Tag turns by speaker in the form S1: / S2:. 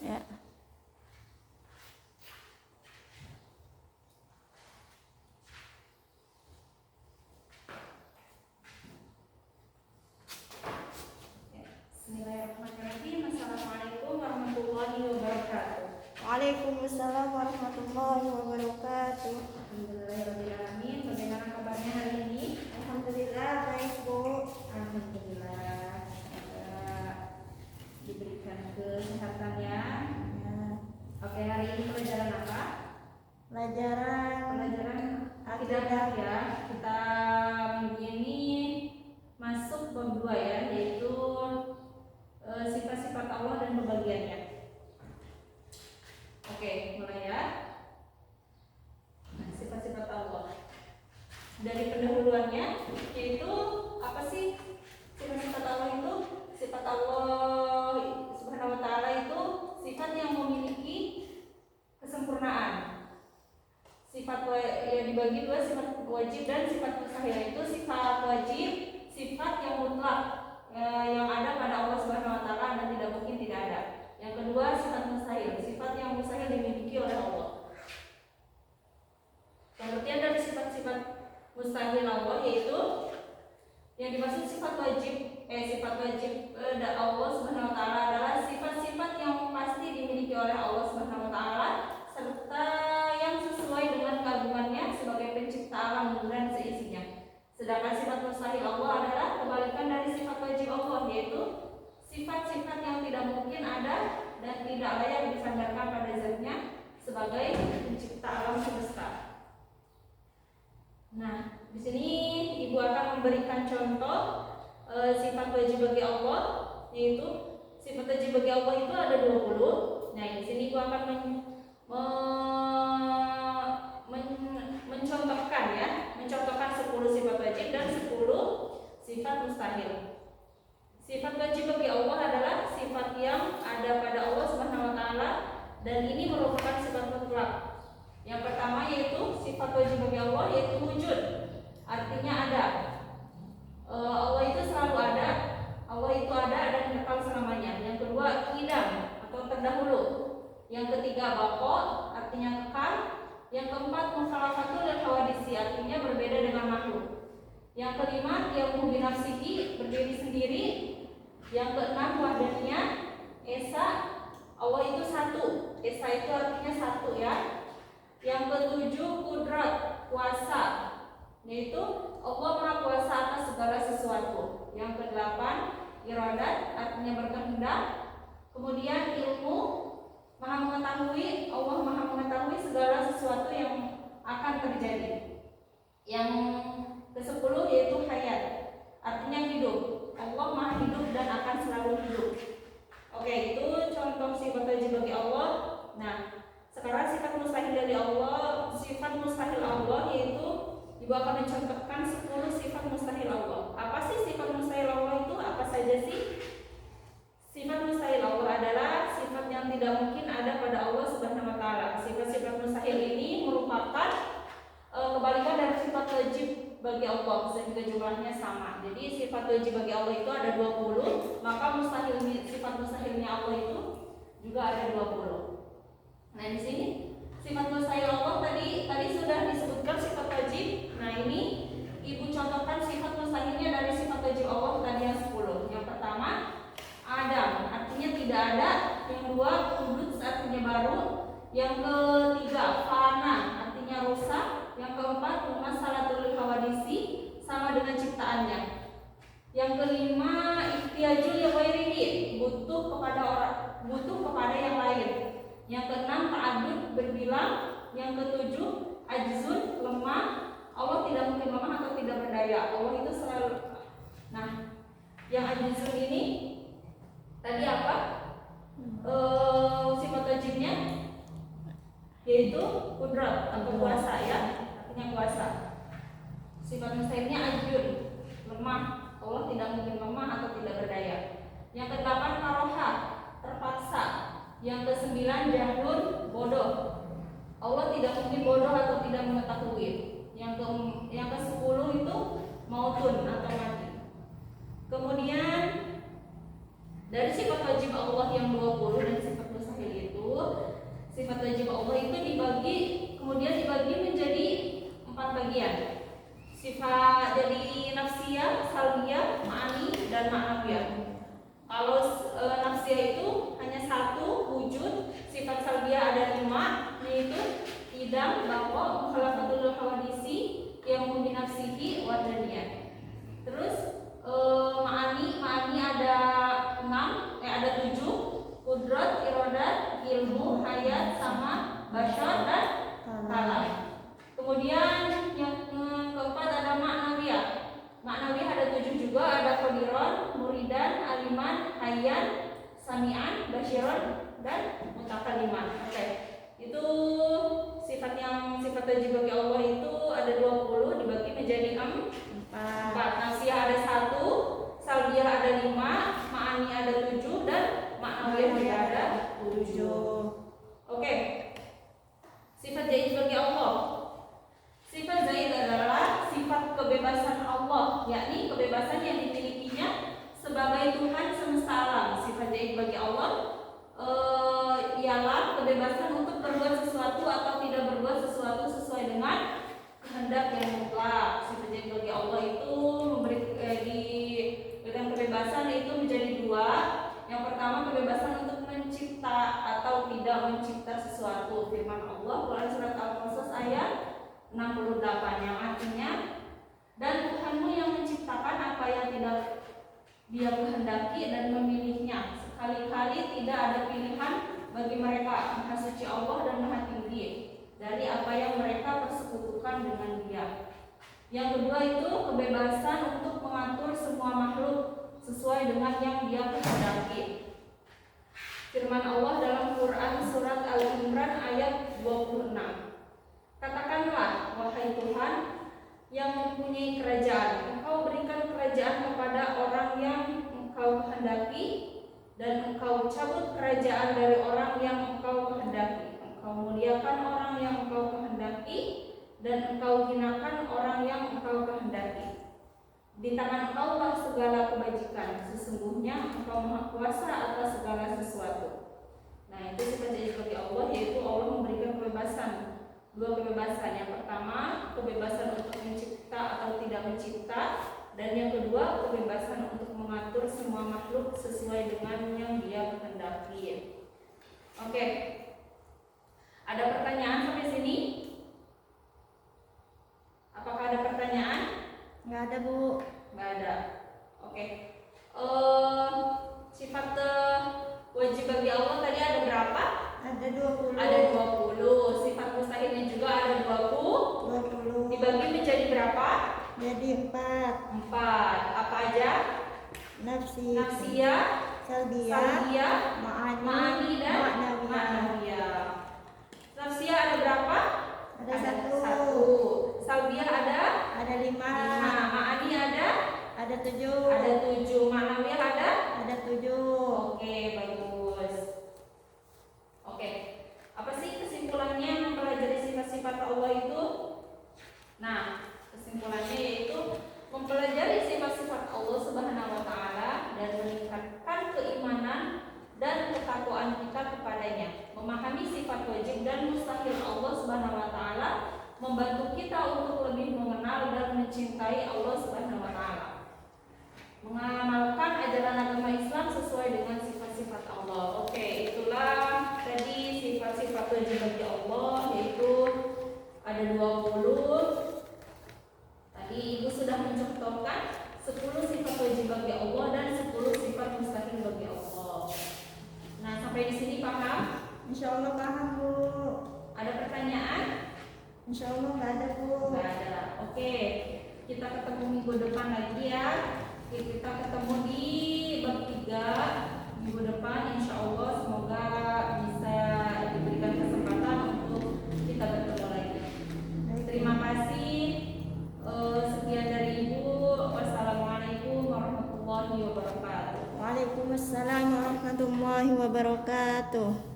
S1: Ya.
S2: Bismillahirrahmanirrahim. Assalamualaikum warahmatullahi wabarakatuh.
S1: Waalaikumsalam warahmatullahi wabarakatuh.
S2: Alhamdulillahirrahmanirrahim. Bagaimana kabarnya hari ini?
S1: Alhamdulillah baik Bu.
S2: Alhamdulillah. Diberikan kesehatannya.
S1: Ya.
S2: Oke, hari ini pelajaran apa?
S1: Pelajaran
S2: Akidah ya. Kita minggu ini masuk bab 2 ya, yaitu sifat-sifat Allah dan pembagiannya. Oke, mulai ya. Nah, sifat-sifat Allah. Dari pendahuluannya, yaitu apa sih sifat-sifat Allah itu? Sifat Allah Subhanahu wa taala itu sifat yang memiliki kesempurnaan. Sifat yang dibagi dua, sifat wajib dan sifat mustahil. Itu sifat wajib, sifat yang mutlak, yang ada pada Allah Subhanahu wa taala dan tidak mungkin tidak ada. Yang kedua, sifat mustahil, sifat yang mustahil dimiliki oleh Allah. Pengertian dari sifat-sifat mustahil Allah yaitu yang dimaksud sifat wajib Allah Subhanahu wa taala adalah sifat-sifat yang pasti dimiliki oleh Allah Subhanahu wa taala serta yang sesuai dengan keagungannya sebagai pencipta alam dan seisinya. Sedangkan sifat mustahil Allah adalah kebalikan dari sifat wajib Allah, yaitu sifat-sifat yang tidak mungkin ada dan tidak layak disandarkan pada zatnya sebagai pencipta alam semesta. Nah, di sini Ibu akan memberikan contoh sifat wajib bagi Allah, yaitu sifat wajib bagi Allah itu ada 20. Nah, di sini Ibu akan mencontohkan 10 sifat wajib dan 10 sifat mustahil. Sifat wajib bagi Allah adalah sifat yang ada pada Allah Subhanahu wa taala dan ini merupakan sifat mutlak. Yang pertama yaitu sifat wajib bagi Allah yaitu wujud. Artinya ada. Allah itu selalu ada. Allah itu ada dan kekal selamanya. Yang kedua, qidam atau terdahulu. Yang ketiga, baqa, artinya kekal. Yang keempat, mukhalafatul lil hawadisi, artinya berbeda dengan makhluk. Yang kelima, yaqumu bi nafsihi, berdiri sendiri. Yang keenam, wahdaniyah, esa, Allah itu satu. Esa itu artinya satu ya. Yang ketujuh, qudrat, kuasa, yaitu Allah Maha Kuasa atas segala sesuatu. Yang kedelapan, iradat, artinya berkehendak. Kemudian ilmu, Maha mengetahui, Allah Maha mengetahui segala sesuatu yang akan terjadi. Yang ke-10 yaitu hayat, artinya hidup. Allah Maha hidup dan akan selalu hidup. Oke, itu contoh sifat wajib bagi Allah. Nah, sekarang sifat mustahil dari Allah, sifat mustahil Allah yaitu Ibu akan mencontohkan 10 sifat mustahil Allah. Apa sih sifat mustahil Allah itu? Apa saja sih? Sifat mustahil Allah adalah sifat yang tidak mungkin ada pada Allah Subhanahu wa taala. Sifat-sifat mustahil ini merupakan kebalikan dari sifat wajib bagi Allah sehingga jumlahnya sama. Jadi sifat wajib bagi Allah itu ada 20, maka sifat mustahilnya Allah itu juga ada 20. Nah, di sini sifat mustahil Allah tadi sudah disebutkan sifat wajib. Nah, ini Ibu contohkan sifat mustahilnya dari sifat wajib Allah tadi yang 10. Yang pertama, Adam, artinya tidak ada. Yang kedua, Qudus, artinya baru. Yang ketiga, Fana, artinya rusak. Yang keempat, Mumasalatul Hawadisi, sama dengan ciptaannya. Yang kelima, Ihtiyajul ghairihi, butuh kepada yang lain. Yang keenam, ta'adud, berbilang. Yang ketujuh, ajzun, lemah. Allah tidak mungkin lemah atau tidak berdaya. Allah itu selalu. Nah, yang ajzun ini tadi apa? Sifat wajibnya yaitu qudrat atau kuasa ya, artinya kuasa. Sifat mustahilnya ajzun, lemah. Allah tidak mungkin lemah atau tidak berdaya. Yang ke-8, karoha, terpaksa. Yang ke-9, jahlun, bodoh. Allah tidak mungkin bodoh atau tidak mengetahui. Yang ke-10 itu mautun atau mati. Kemudian dari sifat wajib Allah yang 20 dan sifat mustahil bidang bahwa mukhalafatul hawadisi yang binafsihi wa daniyah. Terus ma'ani ada 7, kudrat, irodat, ilmu, hayat, sama basyar dan kalam. Kemudian yang keempat ada maknawiyah. Maknawiyah ada 7 juga, ada qadiran, muridan, aliman, hayyan, sami'an, basyiran dan mutakaliman. Oke. Itu sifat wajib bagi Allah itu ada 20 dibagi menjadi 4. Nafsiyah ada 1, salbiyah ada 5, ma'ani ada 7 dan maknawiyah juga ada 7. Oke. Sifat zaid bagi Allah. Sifat zaid adalah sifat kebebasan Allah, yakni kebebasan yang dimilikinya sebagai Tuhan semesta alam. Sifat zaid bagi Allah ialah kebebasan untuk berbuat sesuatu atau tidak berbuat sesuatu sesuai dengan kehendak yang mutlak. Sifat zaid bagi Allah itu diberikan kebebasan itu menjadi 2. Yang pertama, kebebasan untuk mencipta atau tidak mencipta sesuatu. Firman Allah Quran surat Al-Qasas ayat 68 yang artinya, dan Tuhanmu yang menciptakan apa yang tidak Dia kehendaki dan memilihnya. Sekali-kali tidak ada pilihan bagi mereka. Maha suci Allah dan Maha tinggi dari apa yang mereka persekutukan dengan Dia. Yang kedua itu kebebasan untuk mengatur semua makhluk sesuai dengan yang Dia kehendaki. Firman Allah dalam Quran surat Al-Imran ayat 26. Katakanlah, wahai Tuhan yang mempunyai kerajaan, Engkau berikan kerajaan kepada orang yang Engkau kehendaki, dan Engkau cabut kerajaan dari orang yang Engkau kehendaki. Engkau muliakan orang yang Engkau kehendaki, dan Engkau hinakan orang yang Engkau kehendaki. Di tangan Engkau lah segala kebajikan. Sesungguhnya Engkau Maha Kuasa atas segala sesuatu. Nah, itu sifat zaid bagi Allah, yaitu Allah memberikan kebebasan. 2 kebebasan. Yang pertama, kebebasan untuk mencipta atau tidak mencipta, dan yang kedua, kebebasan untuk mengatur semua makhluk sesuai dengan yang Dia kehendaki. Oke. Ada pertanyaan sampai sini? Apakah ada pertanyaan?
S1: Nggak ada, Bu.
S2: Nggak ada. Oke. Sifat wajib bagi Allah tadi ada berapa?
S1: Ada 20.
S2: Ada 20. Sifat mustahilnya juga ada 20. Dibagi menjadi berapa?
S1: Jadi 4.
S2: 4. Apa aja? Nafsiyah, salbiyah, ma'ani dan ma'nawiyah. Nafsiyah ada berapa?
S1: Ada
S2: 1. Salbiyah ada
S1: 5.
S2: Ma'ani ada
S1: 7.
S2: Ada 7. Ma'nawiyah ada
S1: 7.
S2: Oke, bagus. Oke. Apa sih kesimpulannya mempelajari sifat-sifat Allah itu? Nah, kesimpulannya yaitu mempelajari sifat-sifat Allah Subhanahu wa taala dan meningkatkan keimanan dan ketakwaan kita kepadanya. Memahami sifat wajib dan mustahil Allah Subhanahu wa taala membantu kita untuk lebih mengenal dan mencintai Allah Subhanahu wa taala. Mengamalkan ajaran agama Islam sesuai dengan sifat-sifat Allah. Oke, itulah tadi sifat-sifat wajib bagi Allah, yaitu ada 20. Tadi Ibu sudah mencontohkan 10 sifat wajib bagi Allah dan 10 sifat mustahil bagi Allah. Nah, sampai di sini paham?
S1: Insya Allah paham, Bu.
S2: Ada pertanyaan?
S1: Insya Allah nggak ada, Bu.
S2: Nggak ada. Oke, kita ketemu minggu depan lagi ya. Kita ketemu di bab 3 minggu depan. Insya Allah semoga bisa diberikan kesempatan untuk kita bertemu lagi. Terima kasih. Sekian dari Ibu. Wassalamualaikum warahmatullahi wabarakatuh.
S1: Waalaikumsalam warahmatullahi wabarakatuh.